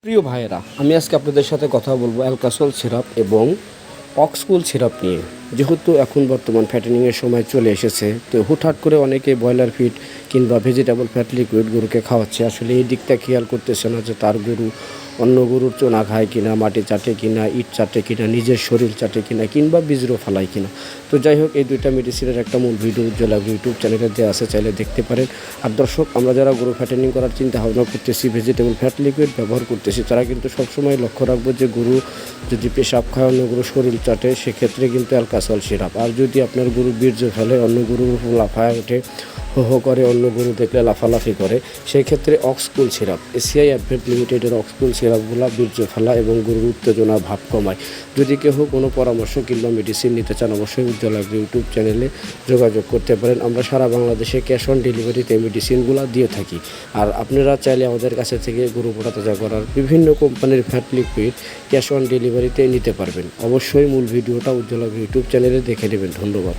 প্রিয় ভাইয়েরা, আমি আজকে আপনাদের সাথে কথা বলবো অ্যালকাসল সিরাপ এবং অক্সকুল সিরাপ নিয়ে। যেহেতু এখন বর্তমান ফ্যাটেনিংয়ের সময় চলে এসেছে, তো হুটহাট করে অনেকে ব্রয়লার ফিড কিংবা ভেজিটেবল ফ্যাট লিকুইড গরুকে খাওয়াচ্ছে। আসলে এই দিকটা খেয়াল করতেছে না যে তার গরু অন্য গরুর চোনা খায় কিনা, মাটি চাটে কিনা, ইট চাটে কিনা, নিজের শরীর চাটে কিনা, কিংবা বীজরও ফালায় কিনা। তো যাই হোক, এই দুইটা মেডিসিনের একটা মূল ভিডিও উজ্জ্বল ইউটিউব চ্যানেলে দেওয়া আছে, চাইলে দেখতে পারেন। আর দর্শক, আমরা যারা গরু ফ্যাটেনিং করার চিন্তা ভাবনা করতেছি, ভেজিটেবল ফ্যাট লিকুইড ব্যবহার করতেছি, তারা কিন্তু সবসময় লক্ষ্য রাখবো যে গরু যদি পেশাব খায়, অন্য গরু শরীর চাটে, সেক্ষেত্রে কিন্তু অ্যালকাসল সিরাপ। আর যদি আপনার গরু বীর্য ফেলে, অন্য গরুর উপর লাফায় ওঠে, হো হো করে, অন্য গরু দেখলে লাফালাফি করে, সেই ক্ষেত্রে অক্সকুল সিরাপ, এসিআই অ্যাডভেট লিমিটেডের অক্সকুল সিরাপগুলো বীর্য ফেলা এবং গরুর উত্তেজনা ভাব কমায়। যদি কেউ কোনো পরামর্শ কিংবা মেডিসিন নিতে চান, অবশ্যই উজ্জ্বল ইউটিউব চ্যানেলে যোগাযোগ করতে পারেন। আমরা সারা বাংলাদেশে ক্যাশ অন ডেলিভারিতে মেডিসিনগুলো দিয়ে থাকি। আর আপনারা চাইলে আমাদের কাছে থেকে গরু মোটা তাজা করার বিভিন্ন কোম্পানির ফ্যাট লিকুইড ক্যাশ অন ডেলিভারিতে নিতে পারবেন। অবশ্যই মূল ভিডিওটা উজ্জ্বল ইউটিউব চ্যানেলে দেখে নেবেন। ধন্যবাদ।